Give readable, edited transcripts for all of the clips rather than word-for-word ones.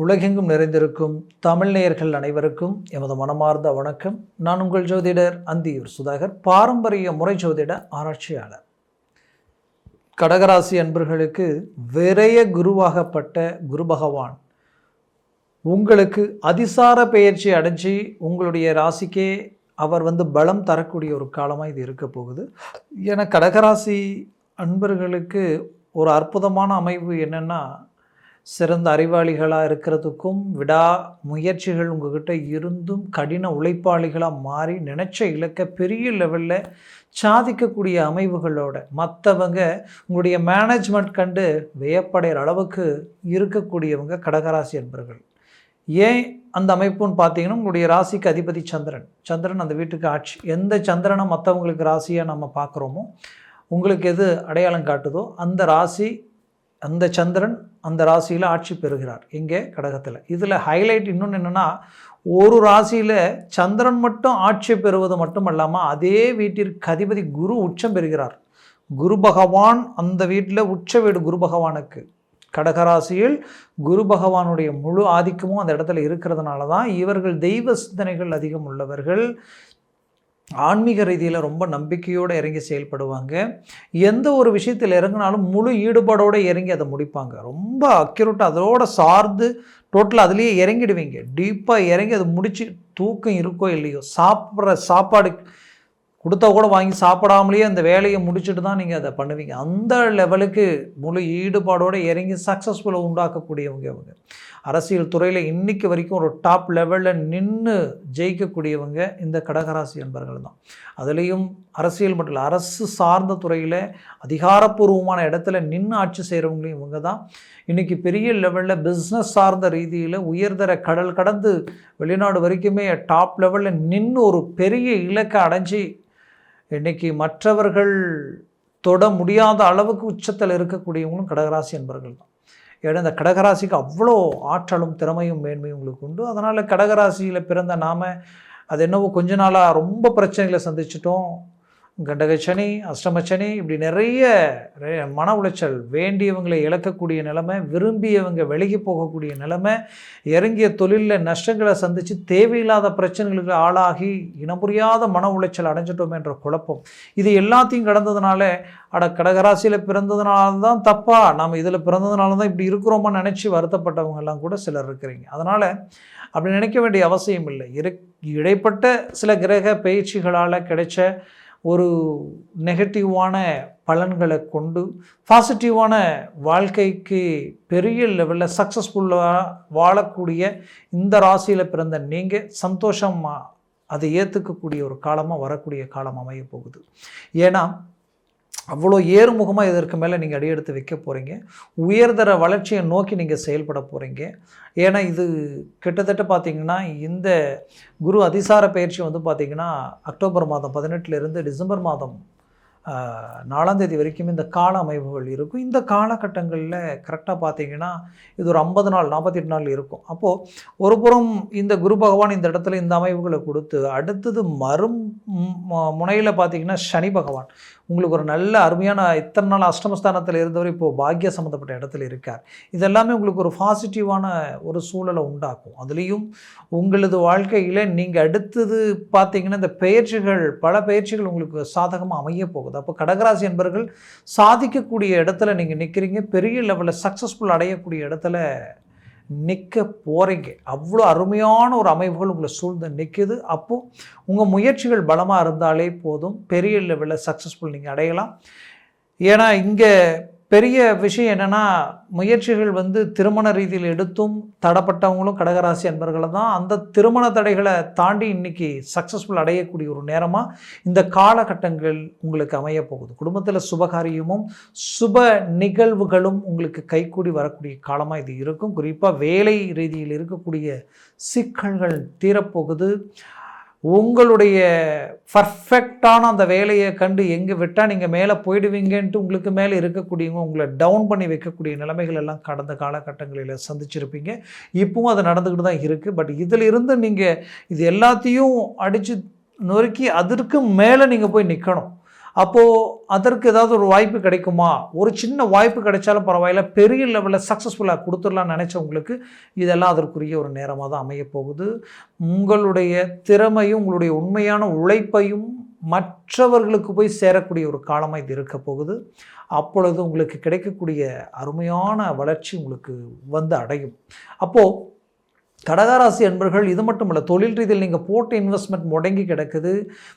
உலகெங்கும் நிறைந்திருக்கும் தமிழ் நேயர்கள் அனைவருக்கும் எமது மனமார்ந்த வணக்கம். நான் உங்கள் ஜோதிடர் அந்தியூர் சுதாகர், பாரம்பரிய முறை ஜோதிட ஆராய்ச்சியாளர். கடகராசி அன்பர்களுக்கு விரய குருவாகப்பட்ட குரு பகவான் உங்களுக்கு அதிசார பெயர்ச்சி அடைஞ்சி உங்களுடைய ராசிக்கே அவர் பலம் தரக்கூடிய ஒரு காலமாக இது இருக்க போகுது. ஏன்னா கடகராசி அன்பர்களுக்கு ஒரு அற்புதமான அமைவு என்னென்னா, சிறந்த அறிவாளிகளாக இருக்கிறதுக்கும் விடா முயற்சிகள் உங்கள்கிட்ட இருந்தும் கடின உழைப்பாளிகளாக மாறி நினச்ச இலக்க பெரிய லெவலில் சாதிக்கக்கூடிய அமைவுகளோட மற்றவங்க உங்களுடைய மேனேஜ்மெண்ட் கண்டு வியப்படைகிற அளவுக்கு இருக்கக்கூடியவங்க கடகராசி என்பர்கள். ஏன் அந்த அமைப்புன்னு பார்த்தீங்கன்னா, உங்களுடைய ராசிக்கு அதிபதி சந்திரன் அந்த வீட்டுக்கு ஆட்சி. எந்த சந்திரனை மற்றவங்களுக்கு ராசியாக நம்ம பார்க்குறோமோ, உங்களுக்கு எது அடையாளம் காட்டுதோ அந்த ராசி, அந்த சந்திரன் அந்த ராசியில் ஆட்சி பெறுகிறார் இங்கே கடகத்தில். இதில் ஹைலைட் இன்னொன்று என்னென்னா, ஒரு ராசியில் சந்திரன் மட்டும் ஆட்சி பெறுவது மட்டும் இல்லாமல் அதே வீட்டிற்கு அதிபதி குரு உச்சம் பெறுகிறார். குரு பகவான் அந்த வீட்டில் உச்ச வீடு குரு பகவானுக்கு. கடகராசியில் குரு பகவானுடைய முழு ஆதிக்கமும் அந்த இடத்துல இருக்கிறதுனால தான் இவர்கள் தெய்வ சிந்தனைகள் அதிகம் உள்ளவர்கள். ஆன்மீக ரீதியில் ரொம்ப நம்பிக்கையோடு இறங்கி செயல்படுவாங்க. எந்த ஒரு விஷயத்தில் இறங்கினாலும் முழு ஈடுபாடோடு இறங்கி அதை முடிப்பாங்க. ரொம்ப அக்யூரேட்டாக அதோட சார்ந்து டோட்டலாக அதுலேயே இறங்கிடுவீங்க. டீப்பாக இறங்கி அதை முடித்து தூக்கம் இருக்கோ இல்லையோ, சாப்பிட்ற சாப்பாடு கொடுத்தா கூட வாங்கி சாப்பிடாமலேயே அந்த வேலையை முடிச்சுட்டு தான் நீங்கள் அதை பண்ணுவீங்க. அந்த லெவலுக்கு முழு ஈடுபாடோடு இறங்கி சக்ஸஸ்ஃபுல்லாக உண்டாக்கக்கூடியவங்க அவங்க. அரசியல் துறையில் இன்றைக்கு வரைக்கும் ஒரு டாப் லெவலில் நின்று ஜெயிக்கக்கூடியவங்க இந்த கடகராசி என்பர்கள் தான். அதுலேயும் அரசியல் மட்டும் இல்லை, அரசு சார்ந்த துறையில் அதிகாரப்பூர்வமான இடத்துல நின்று ஆட்சி செய்கிறவங்களையும் இவங்க தான். இன்றைக்கி பெரிய லெவலில் பிஸ்னஸ் சார்ந்த ரீதியில் உயர்தர கடல் கடந்து வெளிநாடு வரைக்குமே டாப் லெவலில் நின்று ஒரு பெரிய இலக்கை அடைஞ்சி இன்றைக்கி மற்றவர்கள் தொட முடியாத அளவுக்கு உச்சத்தில் இருக்கக்கூடியவங்களும் கடகராசி என்பர்கள் தான். ஏன்னா இந்த கடகராசிக்கு அவ்வளோ ஆற்றலும் திறமையும் மேன்மையும் உங்களுக்கு உண்டு. அதனால் கடகராசியில் பிறந்த நாம் அது என்னவோ கொஞ்ச நாளாக ரொம்ப பிரச்சனைகளை சந்திச்சிட்டோம். கண்டகச்சனி, அஷ்டமச்சனி, இப்படி நிறைய மன உளைச்சல், வேண்டியவங்களை இழக்கக்கூடிய நிலைமை, விரும்பியவங்க விலகி போகக்கூடிய நிலைமை, இறங்கிய தொழிலில் நஷ்டங்களை சந்தித்து தேவையில்லாத பிரச்சனைகளுக்கு ஆளாகி இனப்புரியாத மன உளைச்சல் அடைஞ்சிட்டோம் என்ற குழப்பம், இது எல்லாத்தையும் கடந்ததுனால கடகராசியில் பிறந்ததுனால தான் தப்பா, நாம் இதில் பிறந்ததுனால தான் இப்படி இருக்கிறோமான்னு நினச்சி வருத்தப்பட்டவங்கெல்லாம் கூட சிலர் இருக்கிறீங்க. அதனால் அப்படி நினைக்க வேண்டிய அவசியம் இல்லை. இடைப்பட்ட சில கிரக பயிற்சிகளால் கிடைச்ச ஒரு நெகட்டிவான பலன்களை கொண்டு பாசிட்டிவான வாழ்க்கைக்கு பெரிய லெவலில் சக்ஸஸ்ஃபுல்லாக வாழக்கூடிய இந்த ராசியில் பிறந்த நீங்கள் சந்தோஷமாக அதை ஏற்றுக்கக்கூடிய ஒரு காலமாக வரக்கூடிய காலம் அமைய போகுது. ஏன்னா அவ்வளோ ஏறுமுகமாக இதற்கு மேலே நீங்கள் அடியெடுத்து வைக்க போகிறீங்க. உயர்தர வளர்ச்சியை நோக்கி நீங்கள் செயல்பட போகிறீங்க. ஏன்னா இது கிட்டத்தட்ட பார்த்திங்கன்னா இந்த குரு அதிசார பயிற்சி பார்த்திங்கன்னா அக்டோபர் மாதம் 18 டிசம்பர் மாதம் 4 வரைக்கும் இந்த கால அமைப்புகள் இருக்கும். இந்த காலகட்டங்களில் கரெக்டாக பார்த்திங்கன்னா இது ஒரு 50 நாள் 48 நாள் இருக்கும். அப்போது ஒரு புறம் இந்த குரு பகவான் இந்த இடத்துல இந்த அமைப்புகளை கொடுத்து, அடுத்தது முனையில் பார்த்திங்கன்னா சனி பகவான் உங்களுக்கு ஒரு நல்ல அருமையான இத்தனை நாள் அஷ்டமஸ்தானத்தில் இருந்தவர் இப்போது பாக்கிய சம்மந்தப்பட்ட இடத்துல இருக்கார். இதெல்லாமே உங்களுக்கு ஒரு பாசிட்டிவான ஒரு சூழலை உண்டாக்கும். அதுலேயும் உங்களது வாழ்க்கையில் நீங்கள் அடுத்தது பார்த்திங்கன்னா இந்த பயிற்சிகள், பல பயிற்சிகள் உங்களுக்கு சாதகமாக அமைய போகுது. அப்போ கடகராசி என்பவர்கள் சாதிக்கக்கூடிய இடத்துல நீங்கள் நிற்கிறீங்க. பெரிய லெவலில் சக்ஸஸ்ஃபுல் அடையக்கூடிய இடத்துல நிற்க போகிறீங்க. அவ்வளோ அருமையான ஒரு அமைப்புகள் உங்களை சூழ்ந்து நிற்குது. அப்போது உங்கள் முயற்சிகள் பலமாக இருந்தாலே போதும், பெரிய லெவலில் சக்ஸஸ்ஃபுல் நீங்கள் அடையலாம். ஏன்னா இங்கே பெரிய விஷயம் என்னென்னா, முயற்சிகள் திருமண ரீதியில் எடுத்தும் தடப்பட்டவங்களும் கடகராசி அன்பர்களை தான். அந்த திருமண தடைகளை தாண்டி இன்றைக்கி சக்ஸஸ்ஃபுல் அடையக்கூடிய ஒரு நேரமாக இந்த காலகட்டங்கள் உங்களுக்கு அமைய போகுது. குடும்பத்தில் சுபகாரியமும் சுப நிகழ்வுகளும் உங்களுக்கு கைகூடி வரக்கூடிய காலமாக இது இருக்கும். குறிப்பாக வேலை ரீதியில் இருக்கக்கூடிய சிக்கல்கள் தீரப்போகுது. உங்களுடைய பர்ஃபெக்டான அந்த வேலையை கண்டு எங்கே விட்டால் நீங்கள் மேலே போயிடுவீங்கன்ட்டு உங்களுக்கு மேலே இருக்கக்கூடியவங்க உங்களை டவுன் பண்ணி வைக்கக்கூடிய நிலைமைகள் எல்லாம் கடந்த காலகட்டங்களில் சந்திச்சிருப்பீங்க. இப்பவும் அது நடந்துக்கிட்டு தான் இருக்குது. பட் இதில் இருந்து நீங்கள் இது எல்லாத்தையும் அடித்து நொறுக்கி அதற்கு மேலே நீங்கள் போய் நிற்கணும். அப்போது அதற்கு ஏதாவது ஒரு வாய்ப்பு கிடைக்குமா, ஒரு சின்ன வாய்ப்பு கிடைச்சாலும் பரவாயில்ல, பெரிய லெவலில் சக்ஸஸ்ஃபுல்லாக கொடுத்துடலாம்னு நினச்சவங்களுக்கு இதெல்லாம் அதற்குரிய ஒரு நேரமாக தான் அமைய போகுது. உங்களுடைய திறமையும் உங்களுடைய உண்மையான உழைப்பையும் மற்றவர்களுக்கு போய் சேரக்கூடிய ஒரு காலமாக இது இருக்க போகுது. அப்பொழுது உங்களுக்கு கிடைக்கக்கூடிய அருமையான வளர்ச்சி உங்களுக்கு வந்து அடையும். அப்போது கடகராசி அன்பர்கள் இது மட்டும் இல்லை, தொழில் ரீதியில் நீங்கள் போட்ட இன்வெஸ்ட்மெண்ட் முடங்கி கிடக்குது,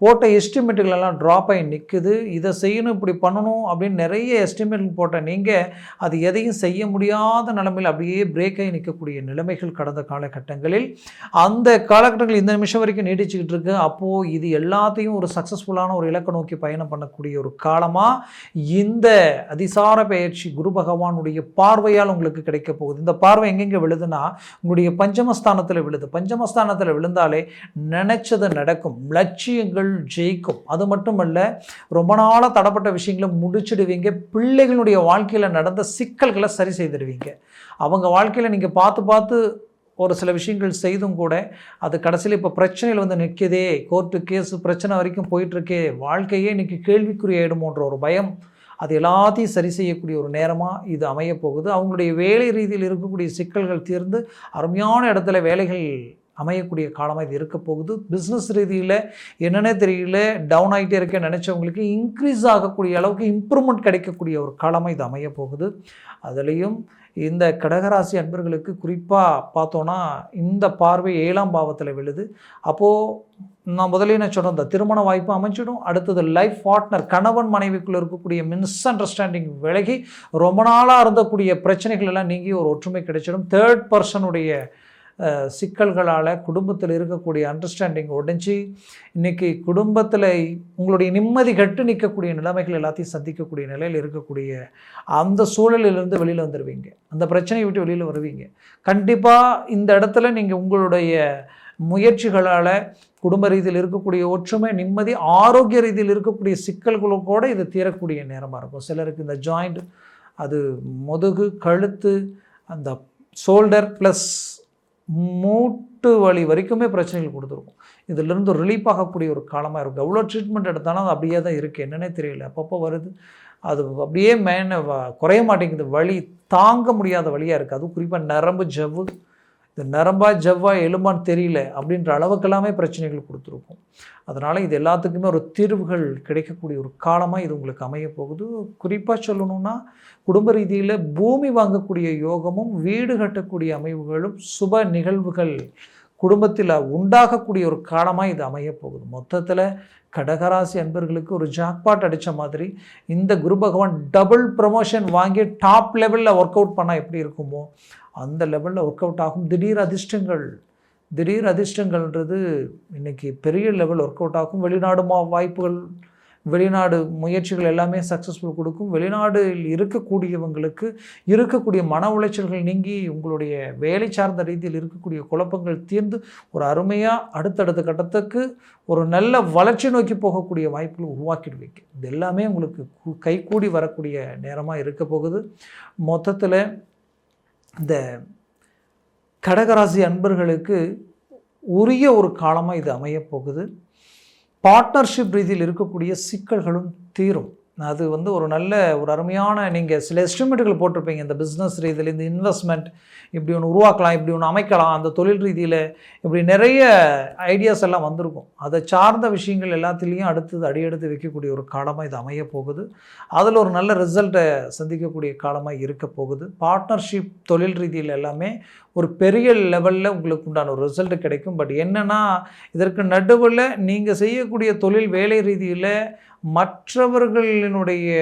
போட்ட எஸ்டிமேட்டுகளெல்லாம் ட்ராப் ஆகி நிற்குது, இதை செய்யணும் இப்படி பண்ணணும் அப்படின்னு நிறைய எஸ்டிமேட் போட்ட நீங்கள் அது எதையும் செய்ய முடியாத நிலைமையில் அப்படியே பிரேக் ஆகி நிற்கக்கூடிய நிலைமைகள் கடந்த காலகட்டங்களில் அந்த காலகட்டங்கள் இந்த நிமிஷம் வரைக்கும் நீடிச்சுக்கிட்டு இருக்கு. அப்போது இது எல்லாத்தையும் ஒரு சக்ஸஸ்ஃபுல்லான ஒரு இலக்கை நோக்கி பயணம் பண்ணக்கூடிய ஒரு காலமாக இந்த அதிசார பயிற்சி குரு பகவானுடைய பார்வையால் உங்களுக்கு கிடைக்க போகுது. இந்த பார்வை எங்கெங்கே விழுதுன்னா உங்களுடைய பஞ்சமஸ்தானத்தில் விழுது. பஞ்சமஸ்தானத்தில் விழுந்தாலே நினைச்சது நடக்கும், லட்சியங்கள் ஜெயிக்கும். அது மட்டுமல்ல, ரொம்ப நாளாக தடப்பட்ட விஷயங்களை முடிச்சிடுவீங்க. பிள்ளைகளுடைய வாழ்க்கையில் நடந்த சிக்கல்களை சரி செய்திடுவீங்க. அவங்க வாழ்க்கையில் நீங்கள் பார்த்து ஒரு சில விஷயங்கள் செய்தும் கூட அது கடைசியில் இப்போ பிரச்சனையில் வந்து நிற்கதே, கோர்ட்டு கேஸு பிரச்சனை வரைக்கும் போயிட்டுருக்கே, வாழ்க்கையே இன்றைக்கி கேள்விக்குறியாயிடுமோன்ற ஒரு பயம், அது எல்லாத்தையும் சரி செய்யக்கூடிய ஒரு நேரமாக இது அமைய போகுது. அவங்களுடைய வேலை ரீதியில் இருக்கக்கூடிய சிக்கல்கள் தீர்ந்து அருமையான இடத்துல வேலைகள் அமையக்கூடிய காலமாக இது இருக்க போகுது. பிஸ்னஸ் ரீதியில் என்னென்ன தெரியல, டவுன் ஆகிட்டே இருக்க நினச்சவங்களுக்கு இன்க்ரீஸ் ஆகக்கூடிய அளவுக்கு இம்ப்ரூவ்மெண்ட் கிடைக்கக்கூடிய ஒரு காலமாக இது அமைய போகுது. அதுலேயும் இந்த கடகராசி அன்பர்களுக்கு குறிப்பாக பார்த்தோன்னா இந்த பார்வை 7ஆம் பாவத்தில் விழுது. அப்போது நான் முதலே சொன்னேன், இந்த திருமண வாய்ப்பு அமைச்சிடும். அடுத்தது லைஃப் பார்ட்னர், கணவன் மனைவிக்குள்ளே இருக்கக்கூடிய மிஸ் அண்டர்ஸ்டாண்டிங் விலகி ரொம்ப நாளாக இருந்தக்கூடிய பிரச்சனைகள் எல்லாம் நீங்கி ஒரு ஒற்றுமை கிடைச்சிடும். தேர்ட் பர்சனுடைய சிக்கல்களால் குடும்பத்தில் இருக்கக்கூடிய அண்டர்ஸ்டாண்டிங் உடைஞ்சி இன்றைக்கி குடும்பத்தில் உங்களுடைய நிம்மதி கட்டு நிற்கக்கூடிய நிலைமைகள் எல்லாத்தையும் சந்திக்கக்கூடிய நிலையில் இருக்கக்கூடிய அந்த சூழலிலிருந்து வெளியில் வந்துடுவீங்க. அந்த பிரச்சனையை விட்டு வெளியில் வருவீங்க. கண்டிப்பாக இந்த இடத்துல நீங்கள் உங்களுடைய முயற்சிகளால் குடும்ப ரீதியில் இருக்கக்கூடிய ஒற்றுமை, நிம்மதி, ஆரோக்கிய ரீதியில் இருக்கக்கூடிய சிக்கல்களோடு இது தீரக்கூடிய நேரமாக இருக்கும். சிலருக்கு இந்த ஜாயிண்ட், அது முதுகு, கழுத்து, அந்த ஷோல்டர் ப்ளஸ் மூட்டு வலி வரைக்குமே பிரச்சனைகள் கொடுத்துருக்கும். இதிலிருந்து ரிலீஃப் ஆகக்கூடிய ஒரு காலமாக இருக்கும். எவ்வளோ ட்ரீட்மெண்ட் எடுத்தாலும் அது அப்படியே தான் இருக்குது, என்னன்னே தெரியல, அப்பப்போ வருது, அது அப்படியே குறைய மாட்டேங்குது, வலி தாங்க முடியாத வழியாக இருக்குது. அதுவும் குறிப்பாக நரம்பு ஜவ்வு, இது நரம்பா ஜவ்வா எலும்பான்னு தெரியல அப்படின்ற அளவுக்கெல்லாமே பிரச்சனைகள் கொடுத்துருக்கும். அதனால் இது எல்லாத்துக்குமே ஒரு தீர்வுகள் கிடைக்கக்கூடிய ஒரு காலமாக இது உங்களுக்கு அமைய போகுது. குறிப்பாக சொல்லணுன்னா குடும்ப ரீதியில் பூமி வாங்கக்கூடிய யோகமும் வீடு கட்டக்கூடிய அமைவுகளும் சுப நிகழ்வுகள் குடும்பத்தில் உண்டாகக்கூடிய ஒரு காலமாக இது அமைய போகுது. மொத்தத்தில் கடகராசி அன்பர்களுக்கு ஒரு ஜாக்பாட் அடித்த மாதிரி இந்த குரு பகவான் டபுள் ப்ரமோஷன் வாங்கி டாப் லெவலில் ஒர்க் அவுட் பண்ணால் எப்படி இருக்குமோ அந்த லெவலில் ஒர்க் அவுட் ஆகும். திடீர் அதிர்ஷ்டங்கள்ன்றது இன்றைக்கி பெரிய லெவல் ஒர்க் அவுட் ஆகும். வெளிநாடு வாய்ப்புகள், வெளிநாடு முயற்சிகள் எல்லாமே சக்ஸஸ்ஃபுல் கொடுக்கும். வெளிநாடில் இருக்கக்கூடியவங்களுக்கு இருக்கக்கூடிய மன உளைச்சல்கள் நீங்கி உங்களுடைய வேலை சார்ந்த ரீதியில் இருக்கக்கூடிய குழப்பங்கள் தீர்ந்து ஒரு அருமையாக அடுத்தடுத்த கட்டத்துக்கு ஒரு நல்ல வளர்ச்சி நோக்கி போகக்கூடிய வாய்ப்புகள் உருவாக்கிடுவீங்க. இது எல்லாமே உங்களுக்கு கைகூடி வரக்கூடிய நேரமாக இருக்க போகுது. மொத்தத்தில் இந்த கடகராசி அன்பர்களுக்கு உரிய ஒரு காலமாக இது அமைய போகுது. பார்ட்னர்ஷிப் ரீதியில் இருக்கக்கூடிய சிக்கல்களும் தீரும். அது ஒரு நல்ல ஒரு அருமையான, நீங்கள் சில எஸ்டிமேட்டுகள் போட்டிருப்பீங்க, இந்த பிஸ்னஸ் ரீதியில் இந்த இன்வெஸ்ட்மெண்ட் இப்படி ஒன்று உருவாக்கலாம், இப்படி ஒன்று அமைக்கலாம், அந்த தொழில் ரீதியில் இப்படி நிறைய ஐடியாஸ் எல்லாம் வந்திருக்கும். அதை சார்ந்த விஷயங்கள் எல்லாத்துலேயும் அடுத்தது அடியெடுத்து வைக்கக்கூடிய ஒரு காலமாக இது அமைய போகுது. அதில் ஒரு நல்ல ரிசல்ட்டை சந்திக்கக்கூடிய காலமாக இருக்க போகுது. பார்ட்னர்ஷிப் தொழில் ரீதியில் எல்லாமே ஒரு பெரிய லெவலில் உங்களுக்கு உண்டான ஒரு ரிசல்ட் கிடைக்கும். பட் என்னென்னா இதற்கு நடுவில் நீங்கள் செய்யக்கூடிய தொழில் வேலை ரீதியில் மற்றவர்களினுடைய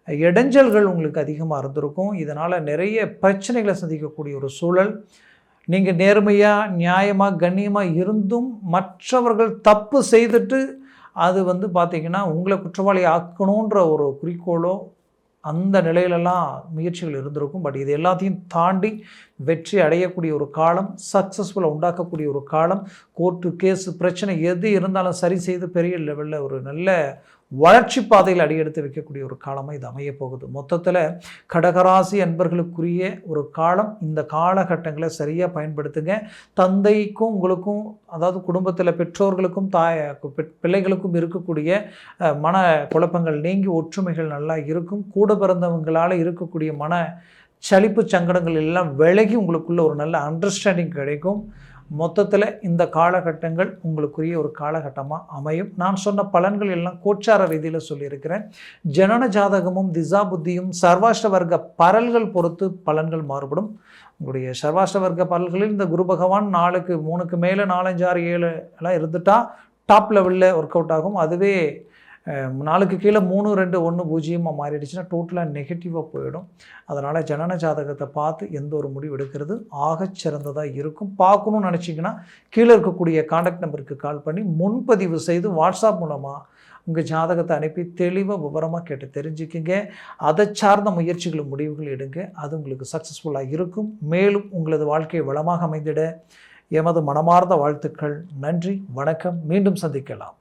இடைஞ்சல்கள் உங்களுக்கு அதிகமாக இருந்திருக்கும். இதனால் நிறைய பிரச்சனைகளை சந்திக்கக்கூடிய ஒரு சூழல். நீங்கள் நேர்மையாக நியாயமாக கண்ணியமாக இருந்தும் மற்றவர்கள் தப்பு செய்துட்டு அது பார்த்திங்கன்னா உங்களை குற்றவாளி ஆக்கணுன்ற ஒரு குறிக்கோளோ அந்த நிலையிலெல்லாம் முயற்சிகள் இருந்திருக்கும். பட் இது எல்லாத்தையும் தாண்டி வெற்றி அடையக்கூடிய ஒரு காலம், சக்ஸஸ்ஃபுல்லாக உண்டாக்கக்கூடிய ஒரு காலம். கோர்ட்டு கேஸு பிரச்சனை எது இருந்தாலும் சரி செய்து பெரிய லெவலில் ஒரு நல்ல வளர்ச்சி பாதையில் அடியெடுத்து வைக்கக்கூடிய ஒரு காலமாக இது அமைய போகுது. மொத்தத்தில் கடகராசி அன்பர்களுக்குரிய ஒரு காலம். இந்த காலகட்டங்களை சரியாக பயன்படுத்துங்க. தந்தைக்கும் உங்களுக்கும், அதாவது குடும்பத்தில் பெற்றோர்களுக்கும் பிள்ளைகளுக்கும் இருக்கக்கூடிய மன குழப்பங்கள் நீங்கி ஒற்றுமைகள் நல்லா இருக்கும். கூட பிறந்தவங்களால் இருக்கக்கூடிய மன சலிப்பு சங்கடங்கள் எல்லாம் விலகி உங்களுக்குள்ள ஒரு நல்ல அண்டர்ஸ்டாண்டிங் கிடைக்கும். மொத்தத்தில் இந்த காலகட்டங்கள் உங்களுக்குரிய ஒரு காலகட்டமாக அமையும். நான் சொன்ன பலன்கள் எல்லாம் கோச்சார ரீதியில் சொல்லியிருக்கிறேன். ஜனன ஜாதகமும் திசா புத்தியும் சர்வாஷ்ட வர்க்க பரல்கள் பொறுத்து பலன்கள் மாறுபடும். உங்களுடைய சர்வாஷ்ட வர்க்க பரல்களில் இந்த குரு பகவான் 4க்கு 3க்கு மேலே 4, 5, 6, 7 எல்லாம் இருந்துட்டா டாப் லெவலில் ஒர்க் அவுட் ஆகும். அதுவே 4க்கு கீழே 3, 2, 1, 0 மாறிடுச்சுன்னா டோட்டலாக நெகட்டிவாக போயிடும். அதனால் ஜனன ஜாதகத்தை பார்த்து எந்த ஒரு முடிவு எடுக்கிறது ஆகச்சிறந்ததாக இருக்கும். பார்க்கணுன்னு நினச்சிங்கன்னா கீழே இருக்கக்கூடிய கான்டாக்ட் நம்பருக்கு கால் பண்ணி முன்பதிவு செய்து வாட்ஸ்அப் மூலமாக உங்கள் ஜாதகத்தை அனுப்பி தெளிவாக விவரமாக கேட்டு தெரிஞ்சுக்கிங்க. அதை சார்ந்த முயற்சிகளும் முடிவுகள் எடுங்க. அது உங்களுக்கு சக்ஸஸ்ஃபுல்லாக இருக்கும். மேலும் உங்களது வாழ்க்கை வளமாக அமைந்திட எமது மனமார்ந்த வாழ்த்துக்கள். நன்றி, வணக்கம். மீண்டும் சந்திக்கலாம்.